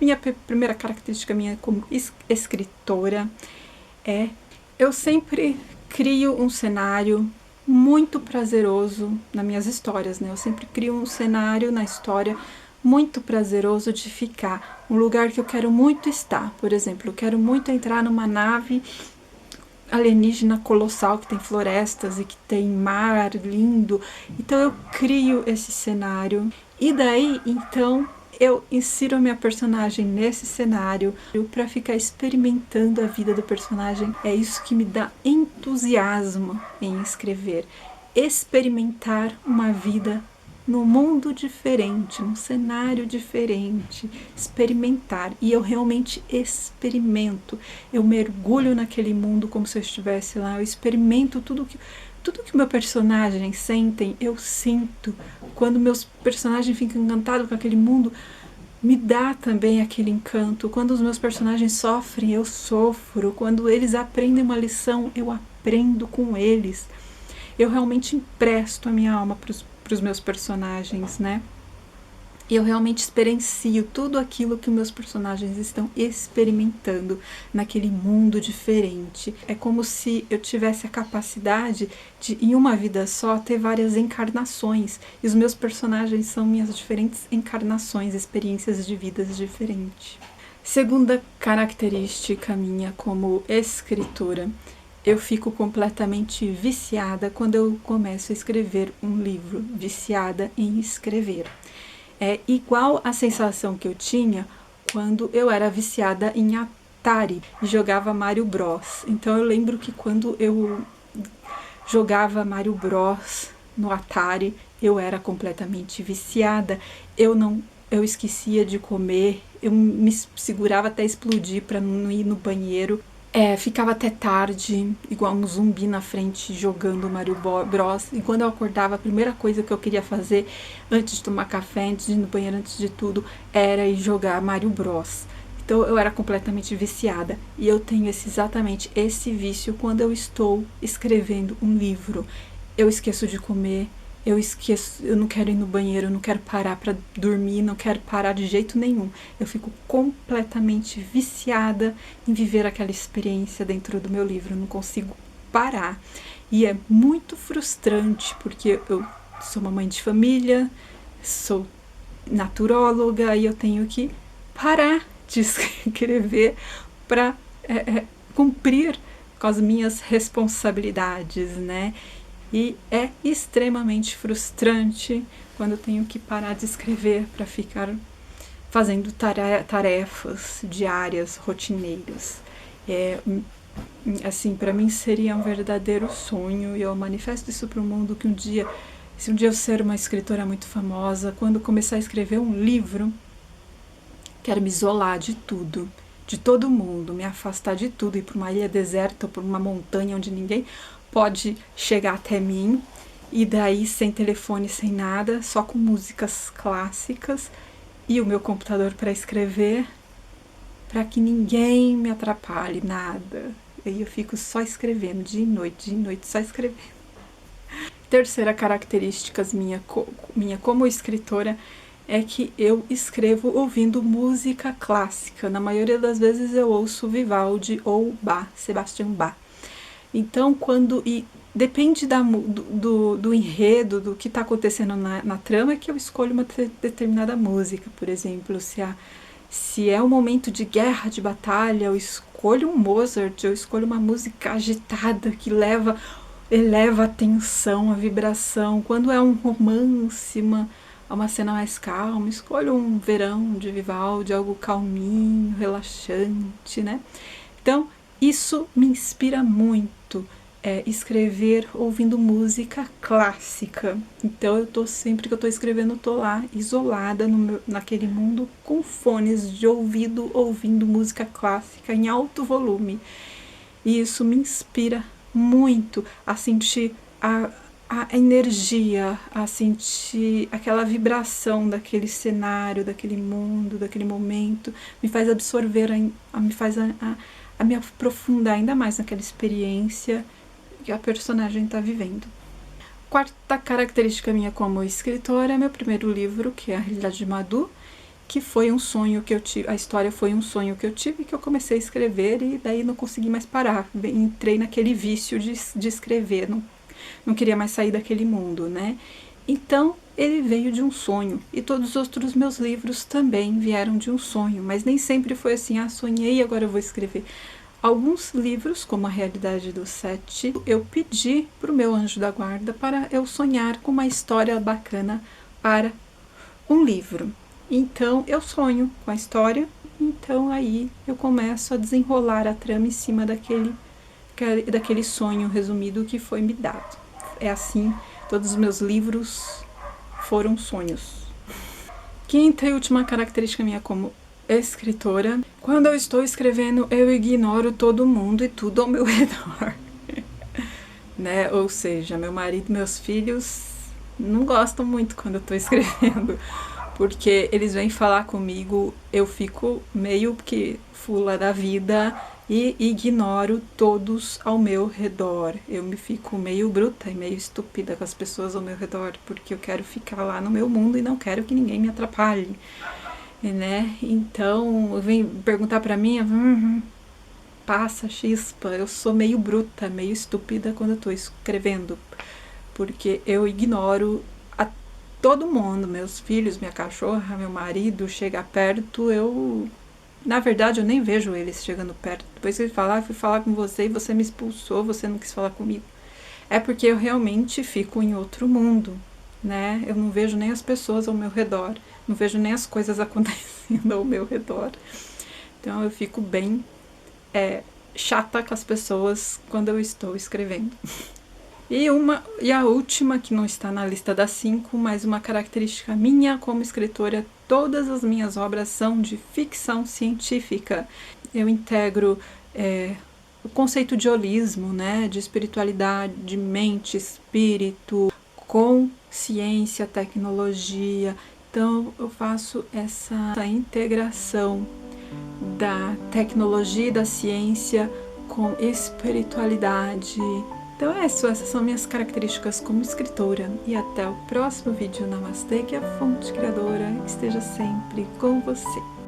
minha primeira característica minha como escritora é eu sempre crio um cenário muito prazeroso nas minhas histórias, né? Eu sempre crio um cenário na história muito prazeroso de ficar, um lugar que eu quero muito estar. Por exemplo, eu quero muito entrar numa nave alienígena colossal que tem florestas e que tem mar lindo. Então eu crio esse cenário e daí então eu insiro a minha personagem nesse cenário para ficar experimentando a vida do personagem. É isso que me dá entusiasmo em escrever. Experimentar uma vida num mundo diferente, num cenário diferente, experimentar. E eu realmente experimento. Eu mergulho naquele mundo como se eu estivesse lá, eu experimento tudo que o meu personagem sentem, eu sinto. Quando meus personagens ficam encantados com aquele mundo, me dá também aquele encanto. Quando os meus personagens sofrem, eu sofro. Quando eles aprendem uma lição, eu aprendo com eles. Eu realmente empresto a minha alma para os meus personagens, né? E eu realmente experiencio tudo aquilo que meus personagens estão experimentando naquele mundo diferente. É como se eu tivesse a capacidade de, em uma vida só, ter várias encarnações. E os meus personagens são minhas diferentes encarnações, experiências de vidas diferentes. Segunda característica minha como escritora, eu fico completamente viciada quando eu começo a escrever um livro, viciada em escrever. É igual a sensação que eu tinha quando eu era viciada em Atari e jogava Mario Bros. Então eu lembro que quando eu jogava Mario Bros no Atari, eu era completamente viciada. Eu esquecia de comer, eu me segurava até explodir para não ir no banheiro. Ficava até tarde, igual um zumbi na frente, jogando Mario Bros. E quando eu acordava, a primeira coisa que eu queria fazer, antes de tomar café, antes de ir no banheiro, antes de tudo, era ir jogar Mario Bros. Então eu era completamente viciada. E eu tenho exatamente esse vício quando eu estou escrevendo um livro. Eu esqueço de comer, eu não quero ir no banheiro, eu não quero parar para dormir, não quero parar de jeito nenhum. Eu fico completamente viciada em viver aquela experiência dentro do meu livro, eu não consigo parar. E é muito frustrante, porque eu sou uma mãe de família, sou naturóloga e eu tenho que parar de escrever para cumprir com as minhas responsabilidades, né? E é extremamente frustrante quando eu tenho que parar de escrever para ficar fazendo tarefas diárias, rotineiras. Assim, para mim seria um verdadeiro sonho e eu manifesto isso para o mundo que se um dia eu ser uma escritora muito famosa, quando começar a escrever um livro, quero me isolar de tudo, de todo mundo, me afastar de tudo, ir para uma ilha deserta ou para uma montanha onde ninguém pode chegar até mim, e daí sem telefone, sem nada, só com músicas clássicas e o meu computador para escrever, para que ninguém me atrapalhe, nada. E aí eu fico só escrevendo, de noite, só escrevendo. Terceira característica minha como escritora é que eu escrevo ouvindo música clássica. Na maioria das vezes eu ouço Vivaldi ou Bach, Sebastian Bach. Então, depende do enredo, do que está acontecendo na trama, que eu escolho uma determinada música. Por exemplo, se é um momento de guerra, de batalha, eu escolho um Mozart, eu escolho uma música agitada que eleva a tensão, a vibração. Quando é um romance, uma cena mais calma, escolho um Verão de Vivaldi, algo calminho, relaxante, né? Então, isso me inspira muito, escrever ouvindo música clássica. Então sempre que eu estou escrevendo, eu estou lá isolada naquele mundo com fones de ouvido, ouvindo música clássica em alto volume. E isso me inspira muito a sentir a energia, a sentir aquela vibração daquele cenário, daquele mundo, daquele momento. Me faz absorver, me faz a me aprofundar ainda mais naquela experiência que a personagem está vivendo. Quarta característica minha como escritora é meu primeiro livro, que é A Realidade de Madu, que foi um sonho que eu tive, a história foi um sonho que eu tive, que eu comecei a escrever e daí não consegui mais parar. Entrei naquele vício de escrever, não queria mais sair daquele mundo, né? Então, ele veio de um sonho, e todos os outros meus livros também vieram de um sonho, mas nem sempre foi assim, sonhei e agora eu vou escrever. Alguns livros, como A Realidade dos Sete, eu pedi para o meu anjo da guarda para eu sonhar com uma história bacana para um livro. Então, eu sonho com a história, então aí eu começo a desenrolar a trama em cima daquele sonho resumido que foi me dado. É assim, todos os meus livros foram sonhos. Quinta e última característica minha como escritora: quando eu estou escrevendo, eu ignoro todo mundo e tudo ao meu redor. Né? Ou seja, meu marido e meus filhos não gostam muito quando eu estou escrevendo, porque eles vêm falar comigo, eu fico meio que fula da vida e ignoro todos ao meu redor. Eu me fico meio bruta e meio estúpida com as pessoas ao meu redor, porque eu quero ficar lá no meu mundo e não quero que ninguém me atrapalhe, né? Então, vem perguntar pra mim, passa, chispa. Eu sou meio bruta, meio estúpida quando eu tô escrevendo, porque eu ignoro todo mundo, meus filhos, minha cachorra, meu marido. Chega perto, na verdade, eu nem vejo eles chegando perto. Depois que ele falar, fui falar com você e você me expulsou, você não quis falar comigo. É porque eu realmente fico em outro mundo, né? Eu não vejo nem as pessoas ao meu redor, não vejo nem as coisas acontecendo ao meu redor. Então eu fico bem chata com as pessoas quando eu estou escrevendo. E a última, que não está na lista das 5, mas uma característica minha como escritora: todas as minhas obras são de ficção científica. Eu integro o conceito de holismo, né, de espiritualidade, de mente, espírito, com ciência, tecnologia. Então eu faço essa integração da tecnologia e da ciência com espiritualidade. Então essas são minhas características como escritora. E até o próximo vídeo. Namastê, que a fonte criadora esteja sempre com você.